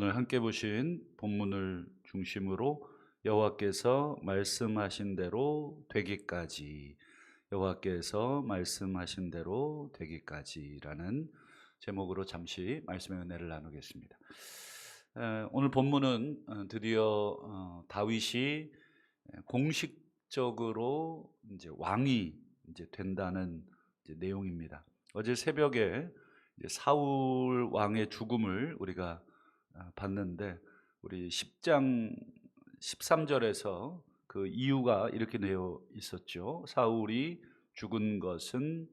오늘 함께 보신 본문을 중심으로 여호와께서 말씀하신 대로 되기까지, 여호와께서 말씀하신 대로 되기까지라는 제목으로 잠시 말씀의 은혜를 나누겠습니다. 오늘 본문은 드디어 다윗이 공식적으로 이제 왕이 이제 된다는 이제 내용입니다. 어제 새벽에 이제 사울 왕의 죽음을 우리가 봤는데, 우리 10장 13절에서 그 이유가 이렇게 되어 있었죠. 사울이 죽은 것은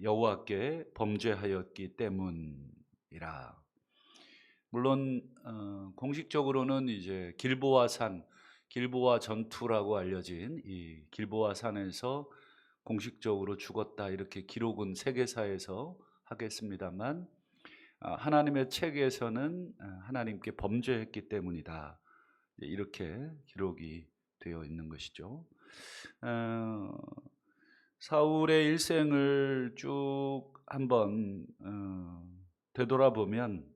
여호와께 범죄하였기 때문이라. 물론 공식적으로는 이제 길보아 전투라고 알려진 이 길보아 산에서 공식적으로 죽었다, 이렇게 기록은 세계사에서 하겠습니다만, 하나님의 책에서는 하나님께 범죄했기 때문이다, 이렇게 기록이 되어 있는 것이죠. 사울의 일생을 쭉 한번 되돌아보면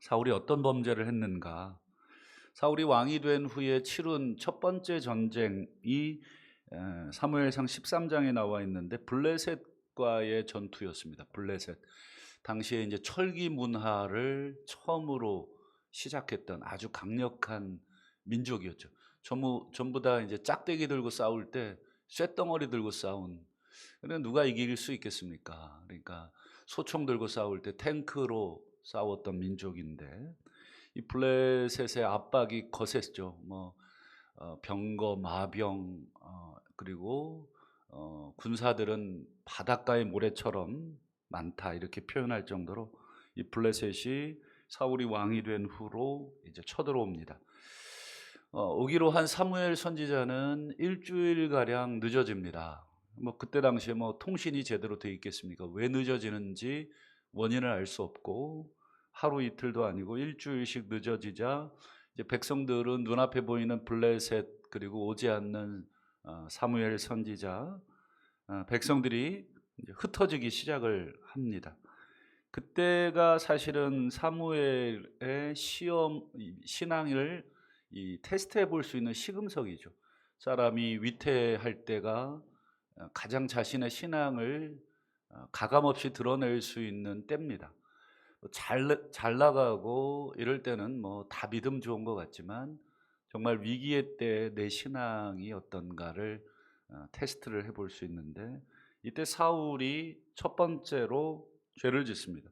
사울이 어떤 범죄를 했는가. 사울이 왕이 된 후에 치룬 첫 번째 전쟁이 사무엘상 13장에 나와 있는데 블레셋과의 전투였습니다. 블레셋. 당시에 이제 철기 문화를 처음으로 시작했던 아주 강력한 민족이었죠. 전부 다 이제 짝대기 들고 싸울 때 쇳덩어리 들고 싸운. 그러면 누가 이길 수 있겠습니까? 그러니까 소총 들고 싸울 때 탱크로 싸웠던 민족인데, 이 블레셋의 압박이 거셌죠. 병거, 마병, 그리고 군사들은 바닷가의 모래처럼 많다, 이렇게 표현할 정도로 이 블레셋이 사울이 왕이 된 후로 이제 쳐들어옵니다. 오기로 한 사무엘 선지자는 일주일 가량 늦어집니다. 그때 당시에 통신이 제대로 돼 있겠습니까? 왜 늦어지는지 원인을 알 수 없고, 하루 이틀도 아니고 일주일씩 늦어지자 이제 백성들은 눈앞에 보이는 블레셋, 그리고 오지 않는 사무엘 선지자, 백성들이 이제 흩어지기 시작을 합니다. 그때가 사실은 사무엘의 신앙을 테스트해 볼 수 있는 시금석이죠. 사람이 위태할 때가 가장 자신의 신앙을 가감없이 드러낼 수 있는 때입니다. 잘 나가고 이럴 때는 다 믿음 좋은 것 같지만, 정말 위기의 때 내 신앙이 어떤가를 테스트를 해볼 수 있는데, 이때 사울이 첫 번째로 죄를 짓습니다.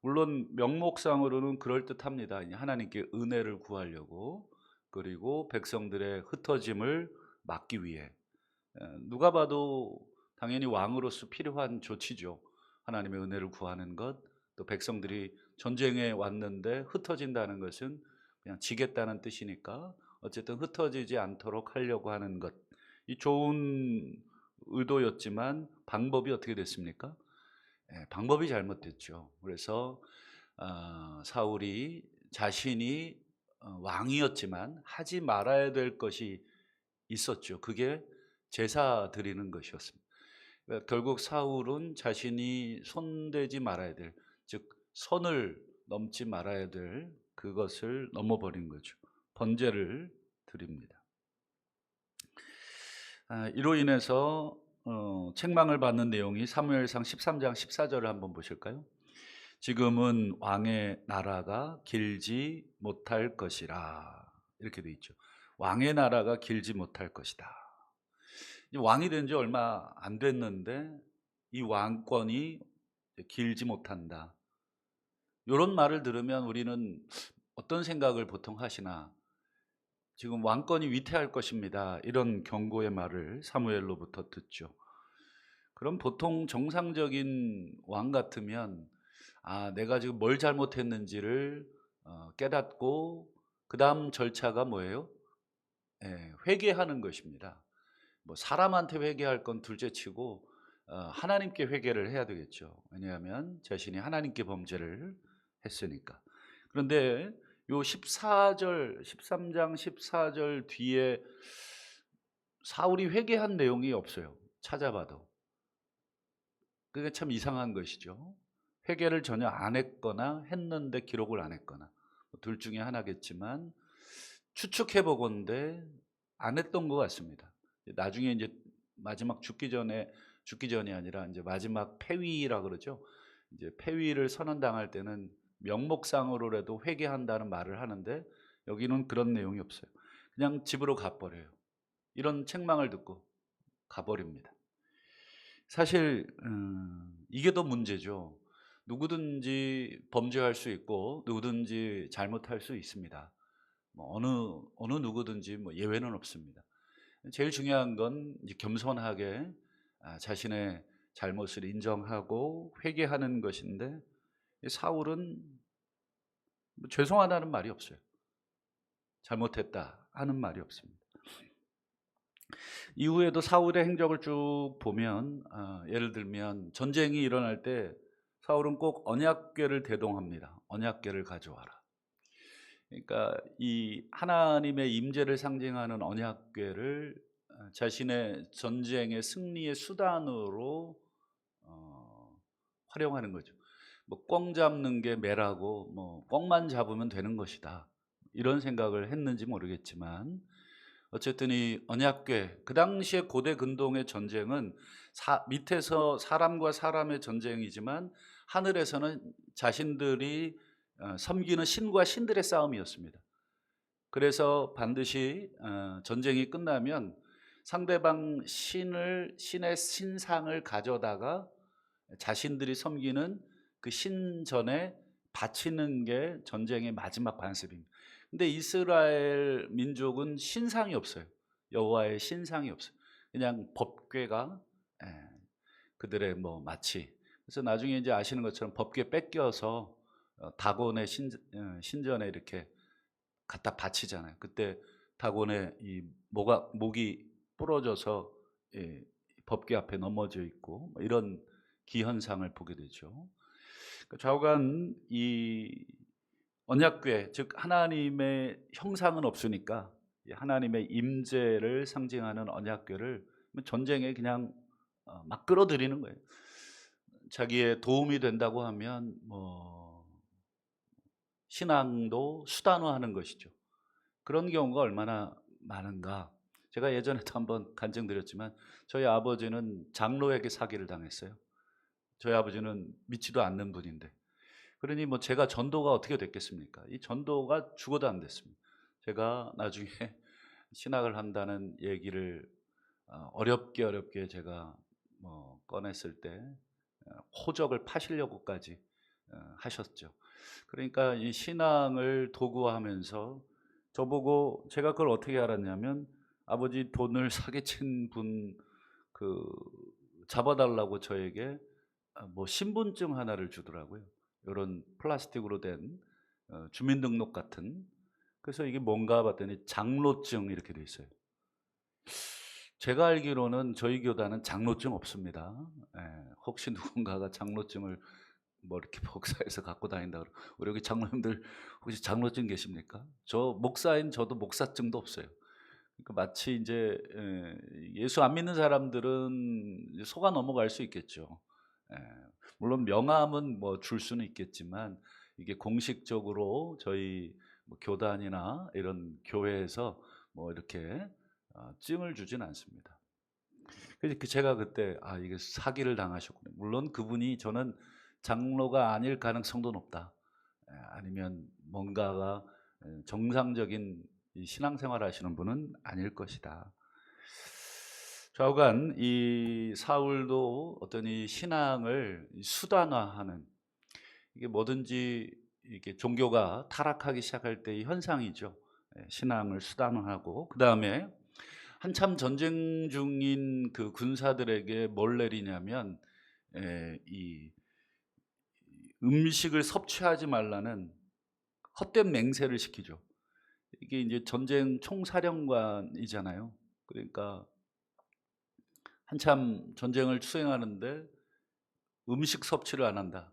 물론 명목상으로는 그럴듯합니다. 하나님께 은혜를 구하려고, 그리고 백성들의 흩어짐을 막기 위해. 누가 봐도 당연히 왕으로서 필요한 조치죠. 하나님의 은혜를 구하는 것, 또 백성들이 전쟁에 왔는데 흩어진다는 것은 그냥 지겠다는 뜻이니까 어쨌든 흩어지지 않도록 하려고 하는 것, 이 좋은 의도였지만 방법이 어떻게 됐습니까? 방법이 잘못됐죠. 그래서 사울이 자신이 왕이었지만 하지 말아야 될 것이 있었죠. 그게 제사 드리는 것이었습니다. 그러니까 결국 사울은 자신이 손대지 말아야 될, 즉 선을 넘지 말아야 될 그것을 넘어버린 거죠. 번제를 드립니다. 이로 인해서 책망을 받는 내용이 사무엘상 13장 14절을 한번 보실까요? 지금은 왕의 나라가 길지 못할 것이라, 이렇게 돼 있죠. 왕의 나라가 길지 못할 것이다. 왕이 된 지 얼마 안 됐는데 이 왕권이 길지 못한다, 이런 말을 들으면 우리는 어떤 생각을 보통 하시나? 지금 왕권이 위태할 것입니다, 이런 경고의 말을 사무엘로부터 듣죠. 그럼 보통 정상적인 왕 같으면 내가 지금 뭘 잘못했는지를 깨닫고 그 다음 절차가 뭐예요? 회개하는 것입니다. 사람한테 회개할 건 둘째치고 하나님께 회개를 해야 되겠죠. 왜냐하면 자신이 하나님께 범죄를 했으니까. 그런데 요 14절, 13장 14절 뒤에 사울이 회개한 내용이 없어요. 찾아봐도. 그게 참 이상한 것이죠. 회개를 전혀 안 했거나 했는데 기록을 안 했거나. 둘 중에 하나겠지만 추측해 보건대 안 했던 것 같습니다. 나중에 이제 마지막 죽기 전이 아니라 이제 마지막 폐위라 그러죠. 이제 폐위를 선언당할 때는 명목상으로라도 회개한다는 말을 하는데 여기는 그런 내용이 없어요. 그냥 집으로 가버려요. 이런 책망을 듣고 가버립니다. 사실 이게 더 문제죠. 누구든지 범죄할 수 있고 누구든지 잘못할 수 있습니다. 뭐 어느 누구든지 뭐 예외는 없습니다. 제일 중요한 건 이제 겸손하게 자신의 잘못을 인정하고 회개하는 것인데 이 사울은 뭐 죄송하다는 말이 없어요. 잘못했다 하는 말이 없습니다. 이후에도 사울의 행적을 쭉 보면 예를 들면 전쟁이 일어날 때 사울은 꼭 언약궤를 대동합니다. 언약궤를 가져와라. 그러니까 이 하나님의 임재를 상징하는 언약궤를 자신의 전쟁의 승리의 수단으로 활용하는 거죠. 뭐 꿩 잡는 게 매라고 뭐 꿩만 잡으면 되는 것이다. 이런 생각을 했는지 모르겠지만 어쨌든 이 언약궤 그 당시에 고대 근동의 전쟁은 밑에서 사람과 사람의 전쟁이지만 하늘에서는 자신들이 섬기는 신과 신들의 싸움이었습니다. 그래서 반드시 전쟁이 끝나면 상대방 신의 신상을 가져다가 자신들이 섬기는 그 신전에 바치는 게 전쟁의 마지막 관습입니다. 근데 이스라엘 민족은 신상이 없어요. 여호와의 신상이 없어요. 그냥 법궤가 그들의 뭐 마치 그래서 나중에 이제 아시는 것처럼 법궤 뺏겨서 다곤의 신전에 이렇게 갖다 바치잖아요. 그때 다곤의 이 목이 부러져서 법궤 앞에 넘어져 있고 뭐 이런 기현상을 보게 되죠. 좌우간 이 언약궤 즉 하나님의 형상은 없으니까 하나님의 임재를 상징하는 언약궤를 전쟁에 그냥 막 끌어들이는 거예요. 자기의 도움이 된다고 하면 뭐 신앙도 수단화하는 것이죠. 그런 경우가 얼마나 많은가. 제가 예전에도 한번 간증드렸지만 저희 아버지는 장로에게 사기를 당했어요. 저희 아버지는 믿지도 않는 분인데 그러니 뭐 제가 전도가 어떻게 됐겠습니까? 이 전도가 죽어도 안 됐습니다. 제가 나중에 신학을 한다는 얘기를 어렵게 제가 뭐 꺼냈을 때 호적을 파시려고까지 하셨죠. 그러니까 이 신앙을 도구화하면서 저보고 제가 그걸 어떻게 알았냐면 아버지 돈을 사기친 분 그 잡아달라고 저에게 뭐 신분증 하나를 주더라고요. 이런 플라스틱으로 된 주민등록 같은. 그래서 이게 뭔가 봤더니 장로증 이렇게 돼 있어요. 제가 알기로는 저희 교단은 장로증 없습니다. 예, 혹시 누군가가 장로증을 뭐 이렇게 복사해서 갖고 다닌다 그러고 우리 여기 장로님들 혹시 장로증 계십니까? 저 목사인 저도 목사증도 없어요. 그러니까 마치 이제 예수 안 믿는 사람들은 속아 넘어갈 수 있겠죠. 예, 물론 명함은 뭐 줄 수는 있겠지만 이게 공식적으로 저희 뭐 교단이나 이런 교회에서 뭐 이렇게 증을 주진 않습니다. 그래서 제가 그때 이게 사기를 당하셨군요. 물론 그분이 저는 장로가 아닐 가능성도 높다. 아니면 뭔가가 정상적인 이 신앙생활 하시는 분은 아닐 것이다. 좌우간 이 사울도 어떤 이 신앙을 수단화하는 이게 뭐든지 이게 종교가 타락하기 시작할 때의 현상이죠. 신앙을 수단화하고 그 다음에 한참 전쟁 중인 그 군사들에게 뭘 내리냐면 이 음식을 섭취하지 말라는 헛된 맹세를 시키죠. 이게 이제 전쟁 총사령관이잖아요. 그러니까 한참 전쟁을 수행하는데 음식 섭취를 안 한다.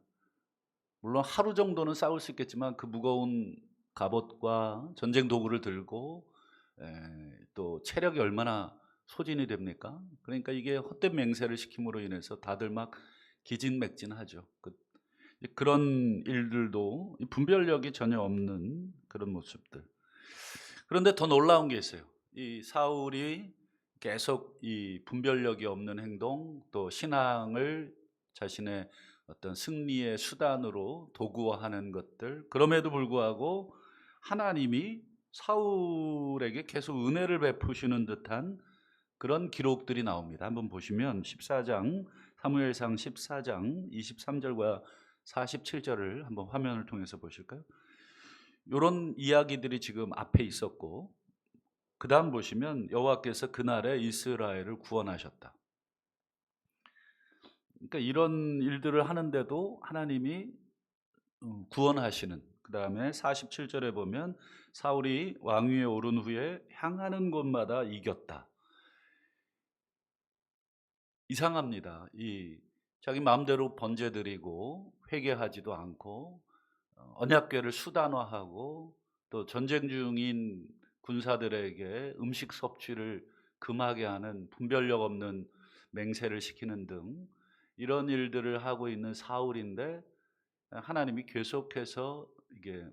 물론 하루 정도는 싸울 수 있겠지만 그 무거운 갑옷과 전쟁 도구를 들고 또 체력이 얼마나 소진이 됩니까? 그러니까 이게 헛된 맹세를 시킴으로 인해서 다들 막 기진맥진하죠. 그런 일들도 분별력이 전혀 없는 그런 모습들. 그런데 더 놀라운 게 있어요. 이 사울이 계속 이 분별력이 없는 행동, 또 신앙을 자신의 어떤 승리의 수단으로 도구화하는 것들, 그럼에도 불구하고 하나님이 사울에게 계속 은혜를 베푸시는 듯한 그런 기록들이 나옵니다. 한번 보시면 14장, 사무엘상 14장 23절과 47절을 한번 화면을 통해서 보실까요? 요런 이야기들이 지금 앞에 있었고, 그다음 보시면 여호와께서 그날에 이스라엘을 구원하셨다. 그러니까 이런 일들을 하는데도 하나님이 구원하시는, 그다음에 47절에 보면 사울이 왕위에 오른 후에 향하는 곳마다 이겼다. 이상합니다. 이 자기 마음대로 번제 드리고 회개하지도 않고 언약궤를 수단화하고 또 전쟁 중인 군사들에게 음식 섭취를 금하게 하는 분별력 없는 맹세를 시키는 등 이런 일들을 하고 있는 사울인데, 하나님이 계속해서 이게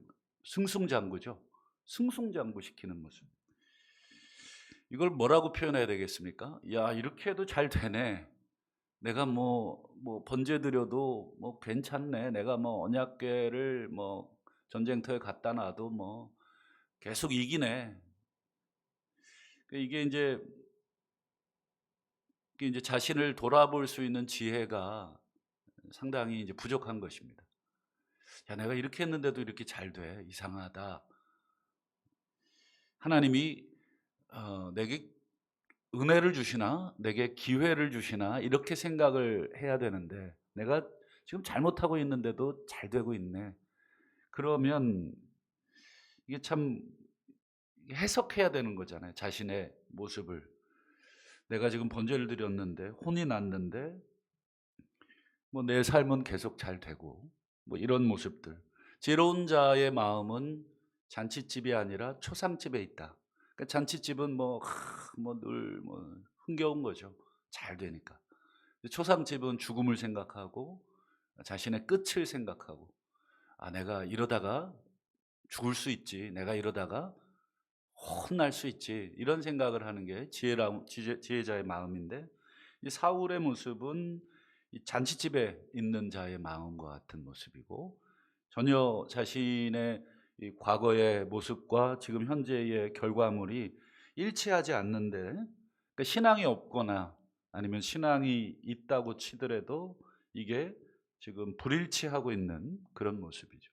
승승장구죠. 승승장구시키는 모습. 이걸 뭐라고 표현해야 되겠습니까? 야, 이렇게 해도 잘 되네. 내가 뭐 번제 드려도 뭐 괜찮네. 내가 뭐 언약궤를 뭐 전쟁터에 갖다 놔도 뭐 계속 이기네. 이게 이제 자신을 돌아볼 수 있는 지혜가 상당히 이제 부족한 것입니다. 야, 내가 이렇게 했는데도 이렇게 잘 돼. 이상하다. 하나님이 내게 은혜를 주시나, 내게 기회를 주시나, 이렇게 생각을 해야 되는데 내가 지금 잘못하고 있는데도 잘 되고 있네. 그러면 이게 참 해석해야 되는 거잖아요. 자신의 모습을. 내가 지금 번제를 드렸는데, 혼이 났는데 뭐 내 삶은 계속 잘 되고, 뭐 이런 모습들. 지혜로운 자의 마음은 잔칫집이 아니라 초상집에 있다. 그러니까 잔칫집은 늘 흥겨운 거죠. 잘 되니까. 초상집은 죽음을 생각하고 자신의 끝을 생각하고, 아, 내가 이러다가 죽을 수 있지. 내가 이러다가 혼날 수 있지. 이런 생각을 하는 게 지혜자의 마음인데, 이 사울의 모습은 이 잔치집에 있는 자의 마음과 같은 모습이고, 전혀 자신의 이 과거의 모습과 지금 현재의 결과물이 일치하지 않는데, 그러니까 신앙이 없거나 아니면 신앙이 있다고 치더라도 이게 지금 불일치하고 있는 그런 모습이죠.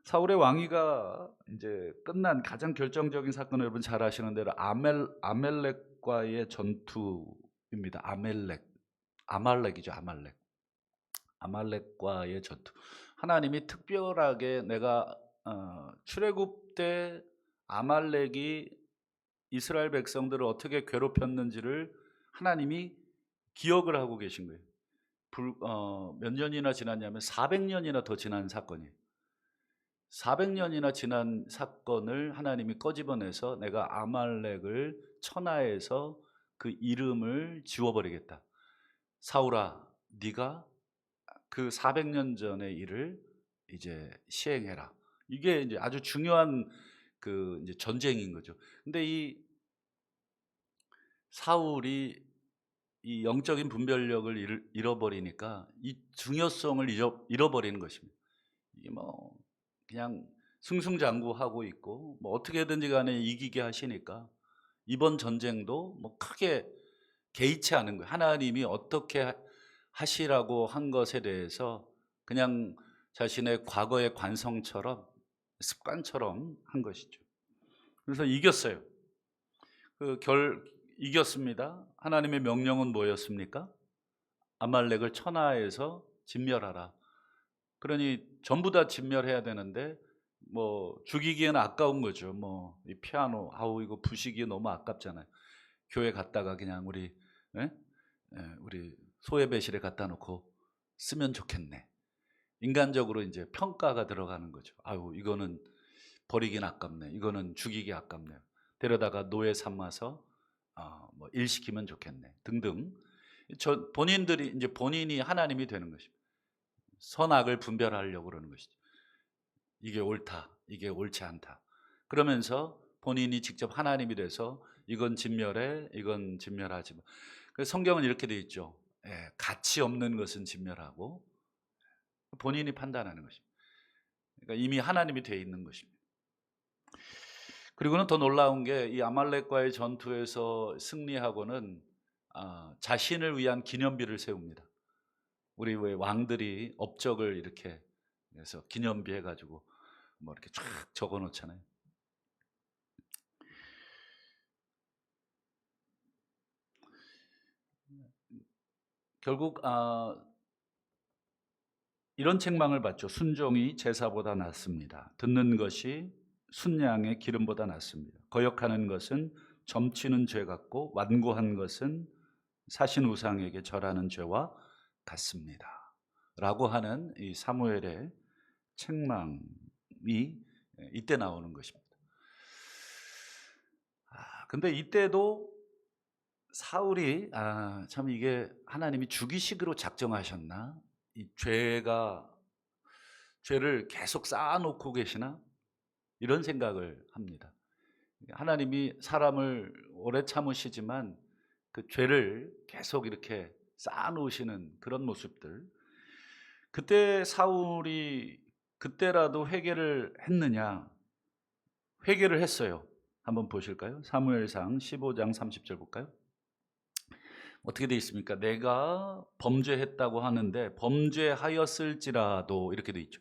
사울의 왕위가 이제 끝난 가장 결정적인 사건은 여러분 잘 아시는 대로 아멜렉과의 전투입니다. 아말렉이죠. 아말렉과의 전투. 하나님이 특별하게 내가 출애굽 때 아말렉이 이스라엘 백성들을 어떻게 괴롭혔는지를 하나님이 기억을 하고 계신 거예요. 몇 년이나 지났냐면 400년이나 더 지난 사건이에요. 400년이나 지난 사건을 하나님이 꺼집어내서 내가 아말렉을 천하에서 그 이름을 지워버리겠다. 사울아, 네가 그 400년 전의 일을 이제 시행해라. 이게 이제 아주 중요한 그 이제 전쟁인 거죠. 근데 이 사울이 이 영적인 분별력을 잃어버리니까 이 중요성을 잃어버리는 것입니다. 이게 뭐 그냥 승승장구하고 있고 뭐 어떻게든지 간에 이기게 하시니까 이번 전쟁도 뭐 크게 개의치 않은 거예요. 하나님이 어떻게 하시라고 한 것에 대해서 그냥 자신의 과거의 관성처럼 습관처럼 한 것이죠. 그래서 이겼어요. 이겼습니다. 하나님의 명령은 뭐였습니까? 아말렉을 천하에서 진멸하라. 그러니 전부 다 진멸해야 되는데 뭐 죽이기에는 아까운 거죠. 뭐 이 피아노, 아우 이거 부시기 너무 아깝잖아요. 교회 갔다가 그냥 예? 우리 소예배실에 갖다 놓고 쓰면 좋겠네. 인간적으로 이제 평가가 들어가는 거죠. 아유 이거는 버리긴 아깝네. 이거는 죽이기 아깝네. 데려다가 노예 삼아서 뭐 일시키면 좋겠네. 등등. 본인들이 이제 본인이 하나님이 되는 것입니다. 선악을 분별하려고 그러는 것이죠. 이게 옳다, 이게 옳지 않다. 그러면서 본인이 직접 하나님이 돼서 이건 진멸해, 이건 진멸하지 마. 그래서 성경은 이렇게 돼 있죠. 예, 가치 없는 것은 진멸하고 본인이 판단하는 것입니다. 그러니까 이미 하나님이 되어 있는 것입니다. 그리고는 더 놀라운 게 이 아말렉과의 전투에서 승리하고는 자신을 위한 기념비를 세웁니다. 우리 왜 왕들이 업적을 이렇게 해서 기념비 해가지고 뭐 이렇게 쫙 적어 놓잖아요. 결국 이런 책망을 받죠. 순종이 제사보다 낫습니다. 듣는 것이 순양의 기름보다 낫습니다. 거역하는 것은 점치는 죄 같고 완고한 것은 사신 우상에게 절하는 죄와 같습니다. 라고 하는 이 사무엘의 책망이 이때 나오는 것입니다. 근데 이때도 사울이 참 이게 하나님이 죽이식으로 작정하셨나? 이 죄를 계속 쌓아놓고 계시나? 이런 생각을 합니다. 하나님이 사람을 오래 참으시지만 그 죄를 계속 이렇게 쌓아놓으시는 그런 모습들. 그때 사울이 그때라도 회개를 했느냐? 회개를 했어요. 한번 보실까요? 사무엘상 15장 30절 볼까요? 어떻게 되어 있습니까? 내가 범죄했다고 하는데 범죄하였을지라도 이렇게 되어 있죠.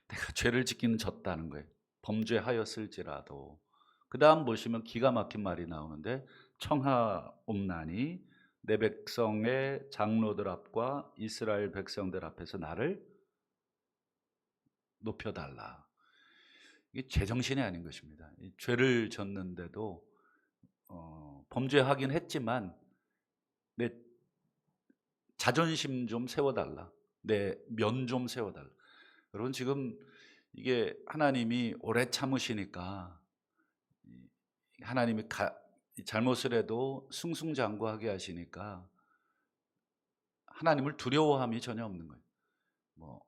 내가 죄를 짓기는 졌다는 거예요. 범죄하였을지라도. 그 다음 보시면 기가 막힌 말이 나오는데 청하옵나니 내 백성의 장로들 앞과 이스라엘 백성들 앞에서 나를 높여달라. 이게 제정신이 아닌 것입니다. 죄를 졌는데도 범죄하긴 했지만 내 자존심 좀 세워달라. 내 면 좀 세워달라. 여러분 지금 이게 하나님이 오래 참으시니까 하나님이 잘못을 해도 승승장구하게 하시니까 하나님을 두려워함이 전혀 없는 거예요. 뭐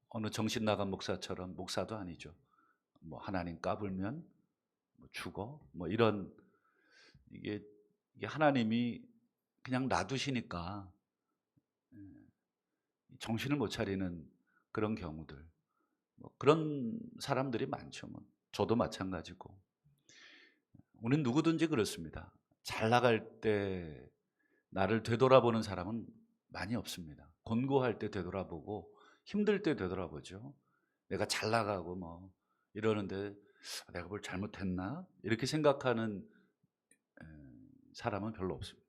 어느 정신 나간 목사처럼, 목사도 아니죠. 뭐 하나님 까불면 뭐 죽어 뭐 이런, 이게 하나님이 그냥 놔두시니까 정신을 못 차리는 그런 경우들, 뭐 그런 사람들이 많죠. 뭐 저도 마찬가지고. 우리는 누구든지 그렇습니다. 잘 나갈 때 나를 되돌아보는 사람은 많이 없습니다. 곤고할 때 되돌아보고 힘들 때 되돌아보죠. 내가 잘 나가고 뭐 이러는데 내가 뭘 잘못했나? 이렇게 생각하는 사람은 별로 없습니다.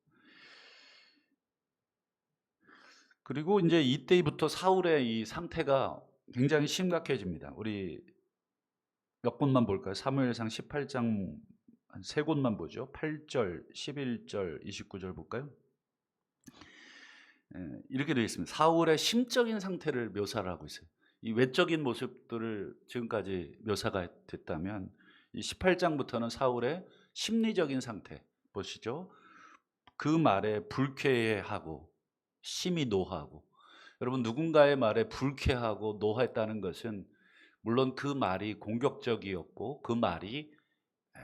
그리고 이제 이때부터 사울의 이 상태가 굉장히 심각해집니다. 우리 몇 곳만 볼까요? 사무엘상 18장 한 세 곳만 보죠. 8절, 11절, 29절 볼까요? 이렇게 되어 있습니다. 사울의 심적인 상태를 묘사를 하고 있어요. 이 외적인 모습들을 지금까지 묘사가 됐다면 이 18장부터는 사울의 심리적인 상태 보시죠. 그 말에 불쾌해하고 심히 노하고. 여러분 누군가의 말에 불쾌하고 노했다는 것은 물론 그 말이 공격적이었고 그 말이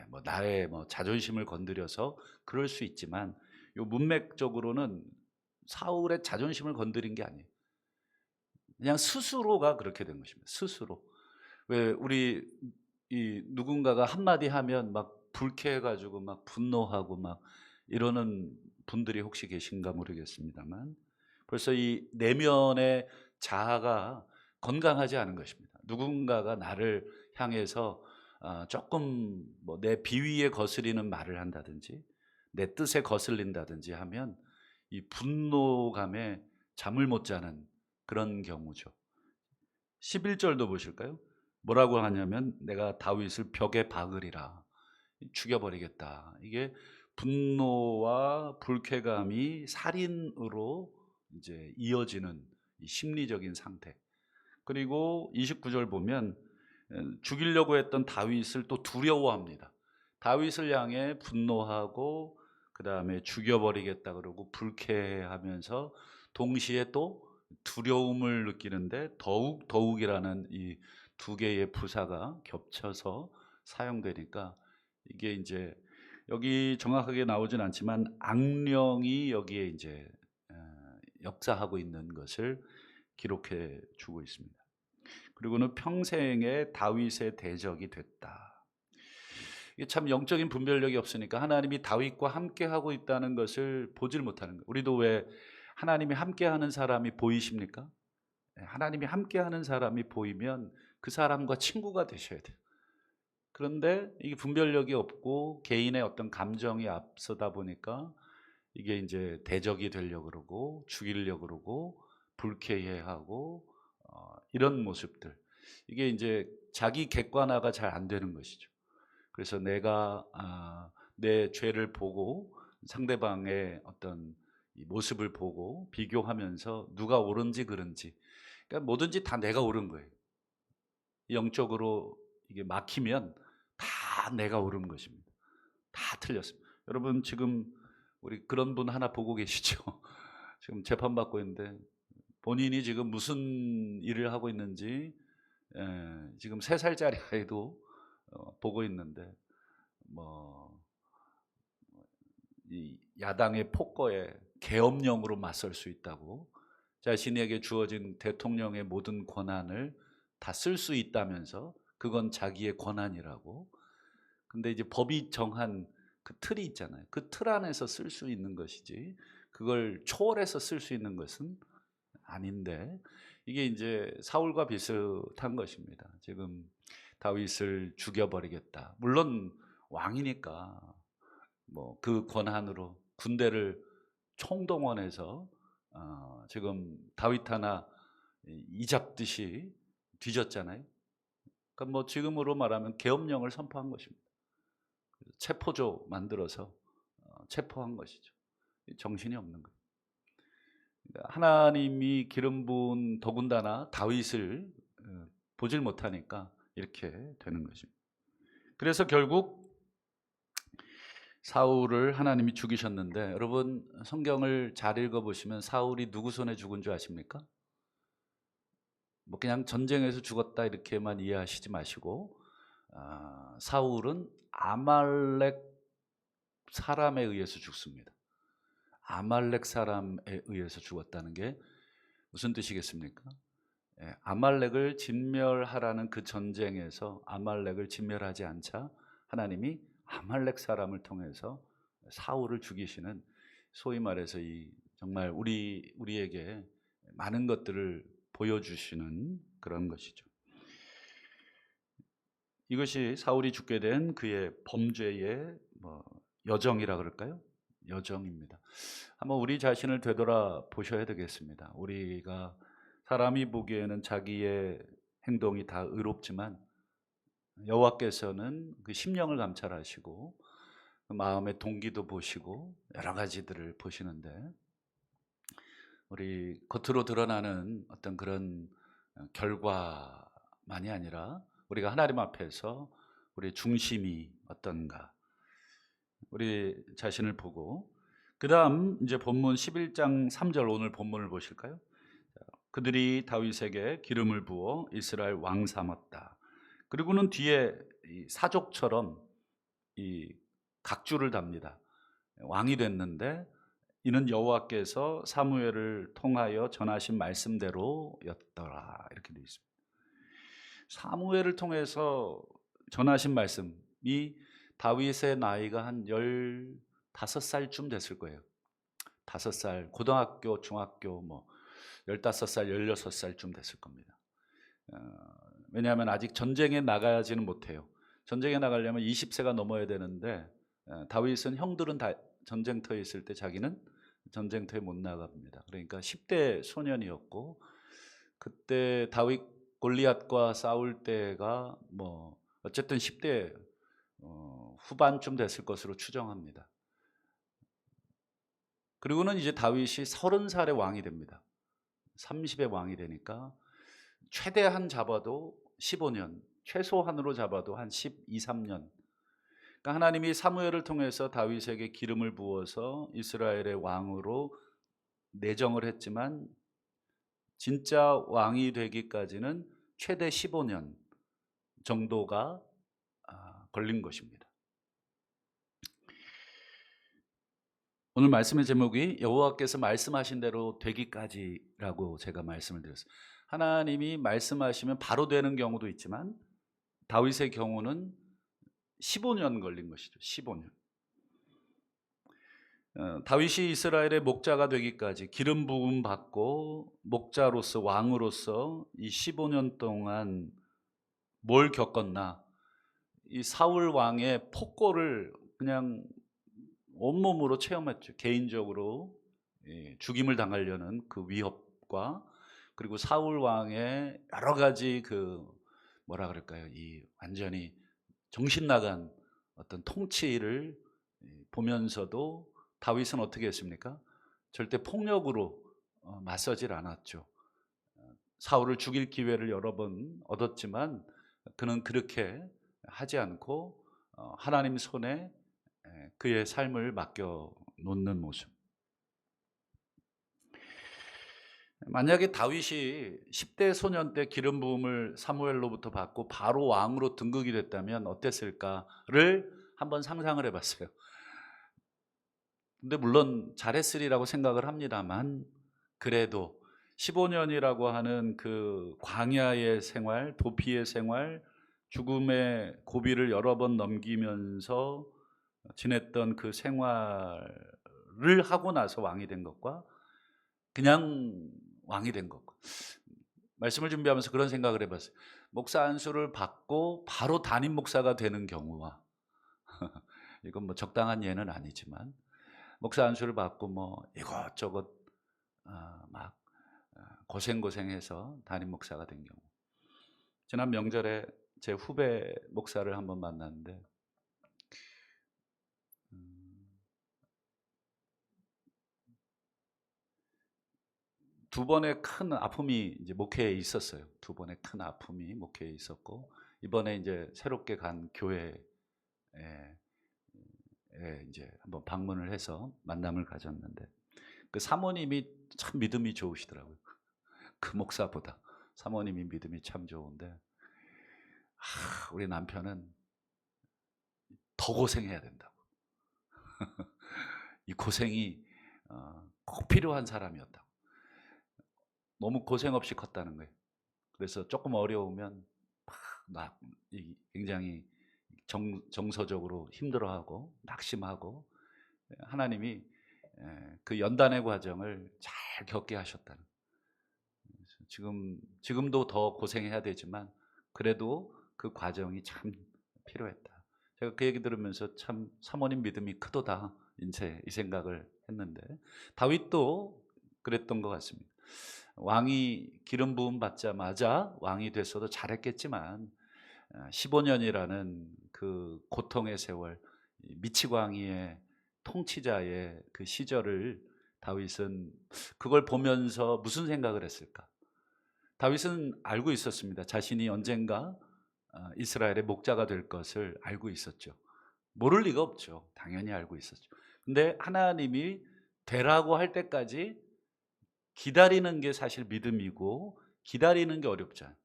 뭐 나의 뭐 자존심을 건드려서 그럴 수 있지만 요 문맥적으로는 사울의 자존심을 건드린 게 아니에요. 그냥 스스로가 그렇게 된 것입니다. 스스로. 왜 우리 이 누군가가 한마디 하면 막 불쾌해가지고 막 분노하고 막 이러는 분들이 혹시 계신가 모르겠습니다만 벌써 이 내면의 자아가 건강하지 않은 것입니다. 누군가가 나를 향해서 조금 뭐 내 비위에 거스리는 말을 한다든지 내 뜻에 거슬린다든지 하면 이 분노감에 잠을 못 자는 그런 경우죠. 11절도 보실까요? 뭐라고 하냐면 내가 다윗을 벽에 박으리라. 죽여버리겠다. 이게 분노와 불쾌감이 살인으로 이제 이어지는 이 심리적인 상태. 그리고 29절 보면 죽이려고 했던 다윗을 또 두려워합니다. 다윗을 향해 분노하고 그다음에 죽여버리겠다 그러고 불쾌해하면서 동시에 또 두려움을 느끼는데 더욱이라는 이 두 개의 부사가 겹쳐서 사용되니까 이게 이제 여기 정확하게 나오진 않지만 악령이 여기에 이제 역사하고 있는 것을 기록해 주고 있습니다. 그리고는 평생에 다윗의 대적이 됐다. 이게 참 영적인 분별력이 없으니까 하나님이 다윗과 함께 하고 있다는 것을 보질 못하는 거예요. 우리도 왜 하나님이 함께하는 사람이 보이십니까? 하나님이 함께하는 사람이 보이면 그 사람과 친구가 되셔야 돼요. 그런데 이게 분별력이 없고 개인의 어떤 감정이 앞서다 보니까 이게 이제 대적이 되려고 그러고 죽이려고 그러고 불쾌해하고 이런 모습들. 이게 이제 자기 객관화가 잘 안 되는 것이죠. 그래서 내가 내 죄를 보고 상대방의 어떤 이 모습을 보고 비교하면서 누가 옳은지 그른지, 그러니까 뭐든지 다 내가 옳은 거예요. 영적으로 이게 막히면 다 내가 옳은 것입니다. 다 틀렸습니다. 여러분 지금 우리 그런 분 하나 보고 계시죠? 지금 재판받고 있는데 본인이 지금 무슨 일을 하고 있는지 지금 3살짜리 아이도 보고 있는데 뭐 이 야당의 폭거에 계엄령으로 맞설 수 있다고, 자신에게 주어진 대통령의 모든 권한을 다 쓸 수 있다면서 그건 자기의 권한이라고. 근데 이제 법이 정한 그 틀이 있잖아요. 그 틀 안에서 쓸 수 있는 것이지 그걸 초월해서 쓸 수 있는 것은 아닌데, 이게 이제 사울과 비슷한 것입니다. 지금 다윗을 죽여버리겠다. 물론 왕이니까 뭐 그 권한으로 군대를 총동원해서 지금 다윗 하나 이잡듯이 뒤졌잖아요. 그러니까 뭐 지금으로 말하면 계엄령을 선포한 것입니다. 체포조 만들어서 체포한 것이죠. 정신이 없는 거예요. 그러니까 하나님이 기름 부은 더군다나 다윗을 보질 못하니까 이렇게 되는 것입니다. 그래서 결국 사울을 하나님이 죽이셨는데, 여러분 성경을 잘 읽어보시면 사울이 누구 손에 죽은 줄 아십니까? 뭐 그냥 전쟁에서 죽었다 이렇게만 이해하시지 마시고 사울은 아말렉 사람에 의해서 죽습니다. 아말렉 사람에 의해서 죽었다는 게 무슨 뜻이겠습니까? 아말렉을 진멸하라는 그 전쟁에서 아말렉을 진멸하지 않자 하나님이 아말렉 사람을 통해서 사울을 죽이시는, 소위 말해서 이 정말 우리에게 많은 것들을 보여주시는 그런 것이죠. 이것이 사울이 죽게 된 그의 범죄의 여정이라 그럴까요? 여정입니다. 한번 우리 자신을 되돌아 보셔야 되겠습니다. 우리가 사람이 보기에는 자기의 행동이 다 의롭지만 여호와께서는 그 심령을 감찰하시고 그 마음의 동기도 보시고 여러 가지들을 보시는데, 우리 겉으로 드러나는 어떤 그런 결과만이 아니라 우리가 하나님 앞에서 우리의 중심이 어떤가, 우리 자신을 보고, 그 다음 이제 본문 11장 3절 오늘 본문을 보실까요? 그들이 다윗에게 기름을 부어 이스라엘 왕 삼았다. 그리고는 뒤에 이 사족처럼 이 각주를 답니다. 왕이 됐는데 이는 여호와께서 사무엘을 통하여 전하신 말씀대로였더라, 이렇게 되어 있습니다. 사무엘을 통해서 전하신 말씀이 다윗의 나이가 한 15살쯤 됐을 거예요. 5살, 고등학교, 중학교 15살, 16살쯤 됐을 겁니다. 왜냐하면 아직 전쟁에 나가지는 못해요. 전쟁에 나가려면 20세가 넘어야 되는데 다윗은 형들은 다 전쟁터에 있을 때 자기는 전쟁터에 못 나갑니다. 그러니까 10대 소년이었고, 그때 다윗 골리앗과 싸울 때가 어쨌든 10대 후반쯤 됐을 것으로 추정합니다. 그리고는 이제 다윗이 30살에 왕이 됩니다. 30에 왕이 되니까 최대한 잡아도 15년, 최소한으로 잡아도 한 12, 13년. 그러니까 하나님이 사무엘을 통해서 다윗에게 기름을 부어서 이스라엘의 왕으로 내정을 했지만 진짜 왕이 되기까지는 최대 15년 정도가 걸린 것입니다. 오늘 말씀의 제목이 여호와께서 말씀하신 대로 되기까지라고 제가 말씀을 드렸어요. 하나님이 말씀하시면 바로 되는 경우도 있지만 다윗의 경우는 15년 걸린 것이죠. 15년. 다윗이 이스라엘의 목자가 되기까지 기름 부음 받고 목자로서 왕으로서 이 15년 동안 뭘 겪었나? 이 사울 왕의 폭거를 그냥 온몸으로 체험했죠. 개인적으로 죽임을 당하려는 그 위협과 그리고 사울 왕의 여러 가지 그 뭐라 그럴까요? 이 완전히 정신 나간 어떤 통치를 보면서도 다윗은 어떻게 했습니까? 절대 폭력으로 맞서질 않았죠. 사울을 죽일 기회를 여러 번 얻었지만 그는 그렇게 하지 않고 하나님 손에 그의 삶을 맡겨 놓는 모습. 만약에 다윗이 10대 소년 때 기름 부음을 사무엘로부터 받고 바로 왕으로 등극이 됐다면 어땠을까를 한번 상상을 해봤어요. 근데 물론 잘했으리라고 생각을 합니다만 그래도 15년이라고 하는 그 광야의 생활, 도피의 생활, 죽음의 고비를 여러 번 넘기면서 지냈던 그 생활을 하고 나서 왕이 된 것과 그냥 왕이 된 것과 말씀을 준비하면서 그런 생각을 해봤어요. 목사 안수를 받고 바로 담임 목사가 되는 경우와 이건 뭐 적당한 예는 아니지만 목사 안수를 받고 뭐 이것저것 막 고생해서 담임 목사가 된 경우. 지난 명절에 제 후배 목사를 한번 만났는데 두 번의 큰 아픔이 이제 목회에 있었어요. 두 번의 큰 아픔이 목회에 있었고 이번에 이제 새롭게 간 교회에 이제 한번 방문을 해서 만남을 가졌는데 그 사모님이 참 믿음이 좋으시더라고요. 그 목사보다 사모님이 믿음이 참 좋은데 우리 남편은 더 고생해야 된다고. 이 고생이 꼭 필요한 사람이었다고. 너무 고생 없이 컸다는 거예요. 그래서 조금 어려우면 굉장히 정서적으로 힘들어하고 낙심하고 하나님이 그 연단의 과정을 잘 겪게 하셨다는. 지금도 더 고생해야 되지만 그래도 그 과정이 참 필요했다. 제가 그 얘기 들으면서 참 사모님 믿음이 크도다 이제 이 생각을 했는데 다윗도 그랬던 것 같습니다. 왕이 기름 부음 받자마자 왕이 됐어도 잘했겠지만 15년이라는 그 고통의 세월, 미치광이의 통치자의 그 시절을 다윗은 그걸 보면서 무슨 생각을 했을까? 다윗은 알고 있었습니다. 자신이 언젠가 이스라엘의 목자가 될 것을 알고 있었죠. 모를 리가 없죠. 당연히 알고 있었죠. 근데 하나님이 되라고 할 때까지 기다리는 게 사실 믿음이고 기다리는 게 어렵잖아요.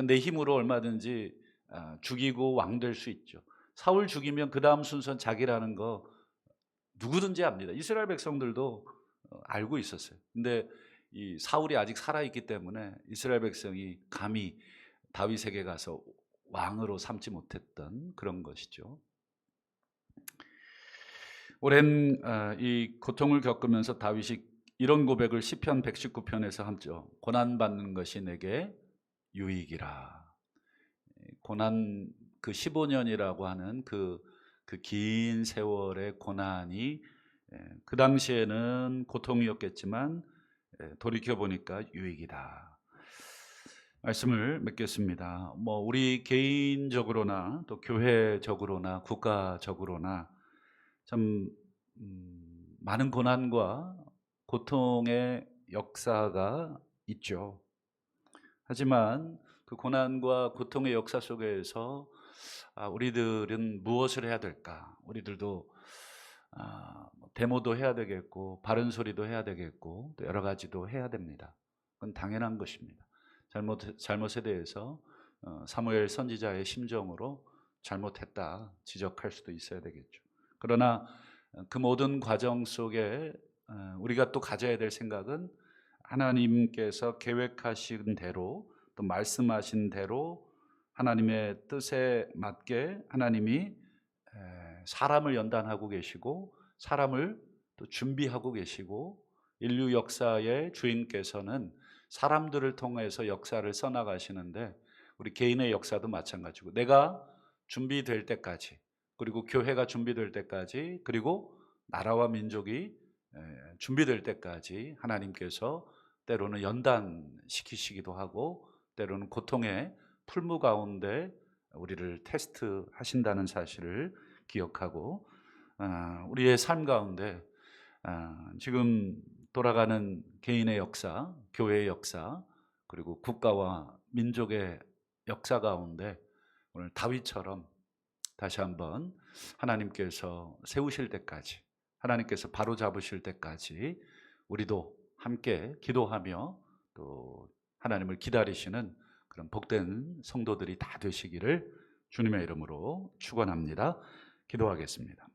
내 힘으로 얼마든지 죽이고 왕 될 수 있죠. 사울 죽이면 그 다음 순서는 자기라는 거 누구든지 압니다. 이스라엘 백성들도 알고 있었어요. 근데 이 사울이 아직 살아있기 때문에 이스라엘 백성이 감히 다윗에게 가서 왕으로 삼지 못했던 그런 것이죠. 오랜 이 고통을 겪으면서 다윗이 이런 고백을 시편 119편에서 하죠. 고난받는 것이 내게 유익이라. 고난 그 15년이라고 하는 그 긴 세월의 고난이 그 당시에는 고통이었겠지만 돌이켜 보니까 유익이다. 말씀을 맺겠습니다. 뭐 우리 개인적으로나 또 교회적으로나 국가적으로나 참 많은 고난과 고통의 역사가 있죠. 하지만 그 고난과 고통의 역사 속에서 우리들은 무엇을 해야 될까? 우리들도 데모도 해야 되겠고 바른 소리도 해야 되겠고 또 여러 가지도 해야 됩니다. 그건 당연한 것입니다. 잘못에 대해서 사무엘 선지자의 심정으로 잘못했다 지적할 수도 있어야 되겠죠. 그러나 그 모든 과정 속에 우리가 또 가져야 될 생각은 하나님께서 계획하신 대로 또 말씀하신 대로 하나님의 뜻에 맞게 하나님이 사람을 연단하고 계시고 사람을 또 준비하고 계시고 인류 역사의 주인께서는 사람들을 통해서 역사를 써나가시는데 우리 개인의 역사도 마찬가지고 내가 준비될 때까지 그리고 교회가 준비될 때까지 그리고 나라와 민족이 준비될 때까지 하나님께서 때로는 연단시키시기도 하고 때로는 고통의 풀무 가운데 우리를 테스트 하신다는 사실을 기억하고 우리의 삶 가운데 지금 돌아가는 개인의 역사, 교회의 역사 그리고 국가와 민족의 역사 가운데 오늘 다윗처럼 다시 한번 하나님께서 세우실 때까지 하나님께서 바로 잡으실 때까지 우리도 함께 기도하며 또 하나님을 기다리시는 그런 복된 성도들이 다 되시기를 주님의 이름으로 축원합니다. 기도하겠습니다.